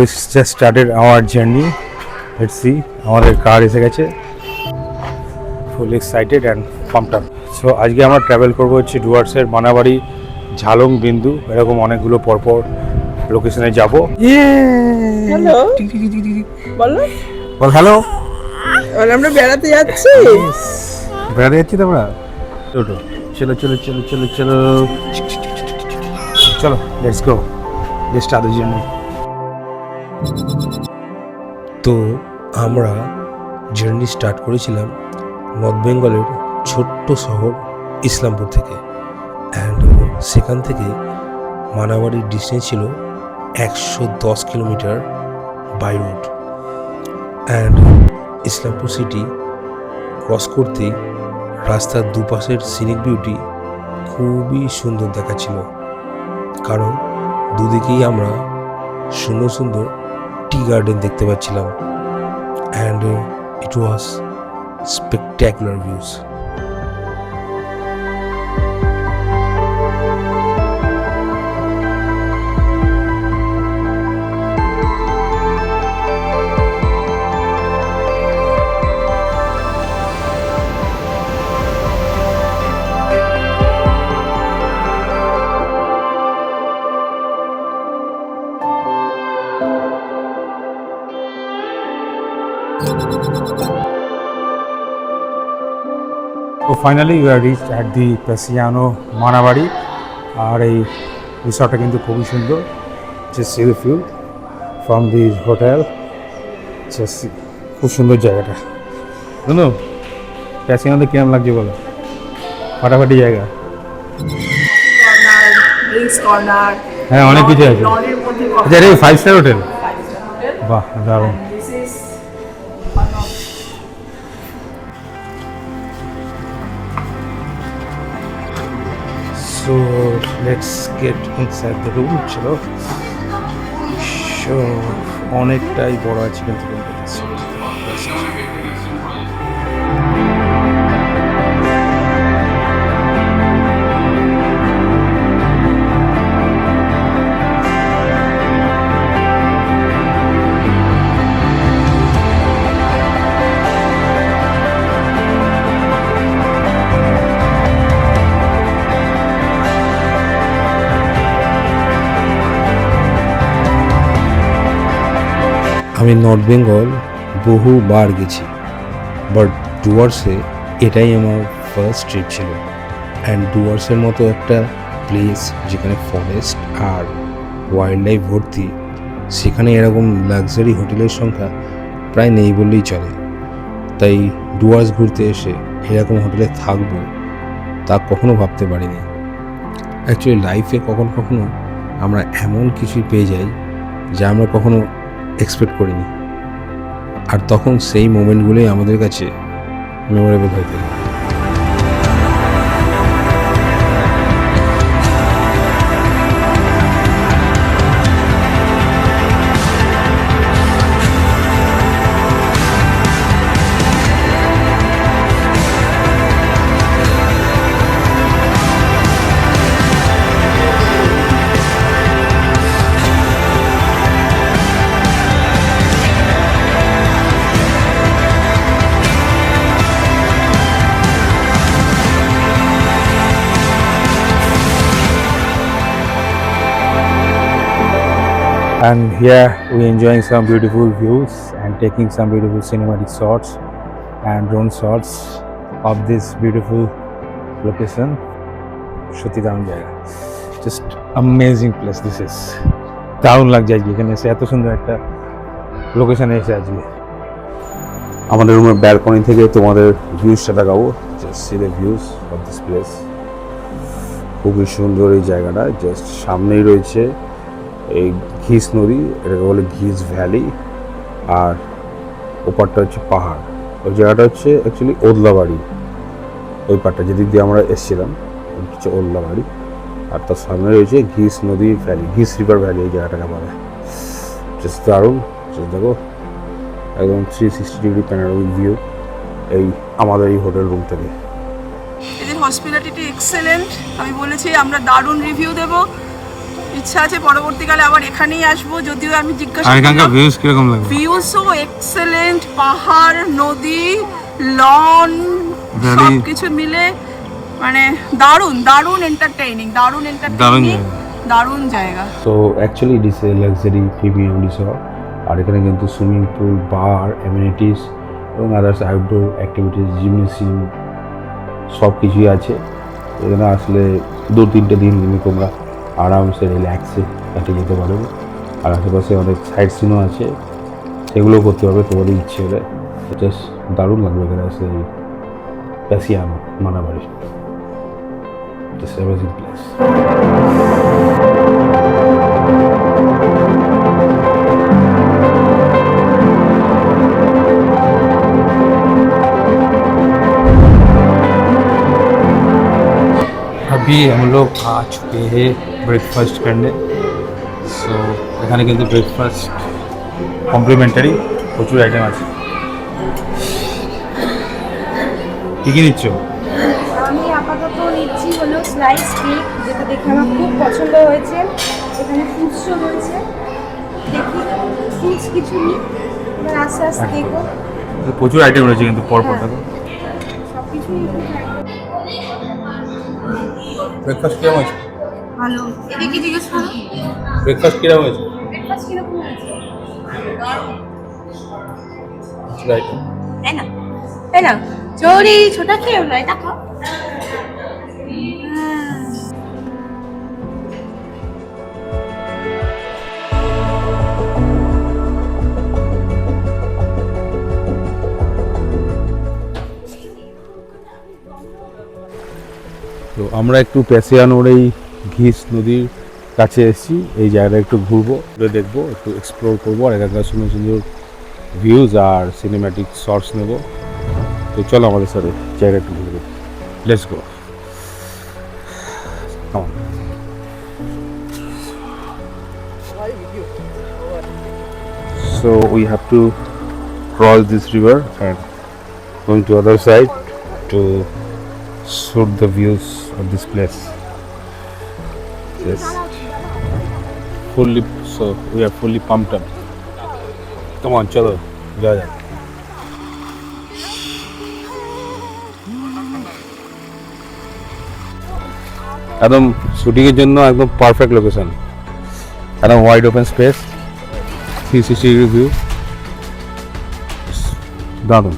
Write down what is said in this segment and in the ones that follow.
just started our journey. Let's see, আমাদের car এসে গেছে। Full excited and pumped up. So আজকে আমরা ট্রাভেল করবো হচ্ছে ডুয়ার্সের মানাবাড়ি, ঝালং, বিন্দু, এরকম অনেকগুলো পরপর লোকেশনে যাবো। হ্যালো বলো, বল হ্যালো। আমরা বেড়াতে যাচ্ছি। বেড়াতে যাচ্ছি তোমরা? চলো চলো চলো চলো চলো চলো চলো, let's go, let's start the journey. তো আমরা জার্নি স্টার্ট করেছিলাম নর্থ বেঙ্গলের ছোট্ট শহর ইসলামপুর থেকে, অ্যান্ড সেখান থেকে মানাবাড়ির ডিস্টেন্স ছিল 110 kilometre by road. And Islampur city cross করতেই রাস্তার দুপাশের সিনিক বিউটি খুবই সুন্দর দেখাচ্ছিল, কারণ দুদিকেই আমরা সুন্দর সুন্দর টি গার্ডেন দেখতে পাচ্ছিলাম, and it was spectacular views. So finally we are reached at the Paciano Manabari, আর এই রিসর্টটা কিন্তু খুবই সুন্দর। Just see the view from the hotel. Just খুব সুন্দর জায়গাটা। শুনো, প্যাসিয়ানোতে কেমন লাগছে বলো? ফাটাফাটি জায়গা। কর্নার, ড্রিঙ্কস কর্নার, হ্যাঁ অনেক কিছু আছে। লনের মধ্যে আচ্ছা এটা 5 স্টার হোটেল? বাহ দারুণ। This is So let's get inside the room. চলো। So অনেকটাই বড় আছে কিন্তু আমি নর্থ বেঙ্গল বহুবার গেছি, বাট ডুয়ার্সে এটাই আমার ফার্স্ট ট্রিপ ছিল। অ্যান্ড ডুয়ার্সের মতো একটা প্লেস যেখানে ফরেস্ট আর ওয়াইল্ড লাইফ ভর্তি, সেখানে এরকম লাক্সারি হোটেলের সংখ্যা প্রায় নেই বললেই চলে। তাই ডুয়ার্স ঘুরতে এসে এরকম হোটেলে থাকবো তা কখনো ভাবতে পারিনি। অ্যাকচুয়ালি লাইফে কখনো কখনো আমরা এমন কিছুই পেয়ে যাই যা আমরা কখনো এক্সপেক্ট করিনি, আর তখন সেই মোমেন্টগুলোই আমাদের কাছে মেমোরেবল হয়ে থাকে। And here we enjoying some beautiful views and taking some beautiful cinematic shots and drone shots of this beautiful location. সত্যি দারুণ জায়গা, just amazing place this is. দারুণ লাগছে আজকে এখানে এসে, এত সুন্দর একটা লোকেশনে এসে আজকে। আমাদের রুমের ব্যালকনি থেকে তোমাদের ভিউজটা দেখাবো। Just see the views of this place. খুবই সুন্দর এই জায়গাটা। জাস্ট সামনেই রয়েছে এই ঘিস নদী, এটাকে বলে ঘিস ভ্যালি, আর ওপারটা হচ্ছে পাহাড়। ওই জায়গাটা হচ্ছে অ্যাকচুয়ালি ওদলাবাড়ি, ওই পাড়টা যেদিক দিয়ে আমরা এসেছিলাম হচ্ছে ওদলাবাড়ি, আর তার সামনে রয়েছে ঘিস নদী ভ্যালি, ঘিস রিভার ভ্যালি এই জায়গাটাকে বলে। জাস্ট দারুণ। জাস্ট দেখো একদম 360 ডিগ্রি প্যানোরামিক ভিউ এই আমাদের এই হোটেল রুম থেকে। এদের হসপিটালিটি এক্সেলেন্ট। আমি বলেছি আমরা দারুণ রিভিউ দেব, ইচ্ছা আছে পরবর্তীকালে আবার এখানেই আসবো, যদিও আমি জিজ্ঞাসা আর এখানকার ভিউজ কিরকম লাগে? ভিউসও এক্সেলেন্ট, পাহাড়, নদী, লন, সবকিছু মিলে মানে দারুণ দারুণ এন্টারটেইনিং, দারুণ জায়গা। তো actually it is a luxury premium resort. আর এখানে কিন্তু সুইমিং পুল, বার, অ্যামিনিটিস এবং আদার্স আউটডোর অ্যাক্টিভিটিস, জিমনেসিয়াম সব কিছুই আছে। এখানে আসলে 2-3টে দিন কিন্তু তোমরা আরামসে রিল্যাক্সে কাটিয়ে যেতে পারবে। আর আশেপাশে অনেক সাইট সিনও আছে, সেগুলোও করতে পারবে তোমাদের ইচ্ছে হলে। জাস্ট দারুণ লাগবে এখানে আসলে। এই প্যাসিয়ানো মানাবাড়ি, জাস্ট অ্যামেজিং প্লেস। अभी हम लोग आ चुके हैं ब्रेकफास्ट करने। सो এখানে কিন্তু ব্রেকফাস্ট কমপ্লিমেন্টারি, প্রচুর আইটেম আছে। কী কী নিচ্ছ? আমি আপাতত নিচ্ছি হলো স্লাইস কেক, যেটা দেখে আমার খুব পছন্দ হয়েছে। এখানে ফ্রুটসও রয়েছে, দেখি ফ্রুটস কিছু নিই, এবার আস্তে আস্তে দেখো। প্রচুর আইটেম রয়েছে কিন্তু পরপর দেখো। সব কিছুই ব্রেকফাস্ট কিরকম হয়েছে? ভালো। এদিকে জিজ্ঞেস করো ব্রেকফাস্ট কিরকম হয়েছে? ব্রেকফাস্ট কিরকম হয়েছে? আইটেম এই না চোরি ছোটা খেয়ে হলো, এটা খাও। তো আমরা একটু প্যাসিয়ানোর এই ঘিস নদীর কাছে এসেছি। এই জায়গাটা একটু ঘুরবো, ঘুরে দেখবো, একটু এক্সপ্লোর করবো, আর এখানকার সুন্দর সুন্দর ভিউজ আর সিনেম্যাটিক শর্টস নেব। তো চলো আমাদের সাথে জায়গা একটু ঘুরবো। Let's go. So we have to cross this river and going to other side to shoot the views of this place. Yes, fully. So we are fully pumped up. Come on, chalo, যাওয়া যাক। একদম shooting এর জন্য একদম perfect location, একদম wide open space, 360 degree view, দারুণ।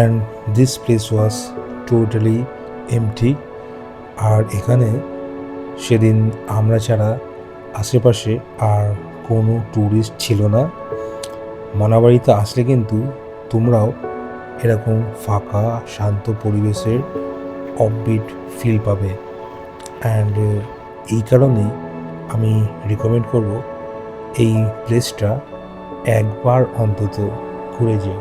and this place was totally empty. আর এখানে সেদিন আমরা ছাড়া আশেপাশে আর কোনো ট্যুরিস্ট ছিল না। মানাবাড়িতে আসলে কিন্তু তোমরাও এরকম ফাঁকা শান্ত পরিবেশের অফবিট ফিল পাবে। অ্যান্ড এই কারণে আমি রিকমেন্ড করব এই প্লেসটা একবার অন্তত ঘুরে যেও।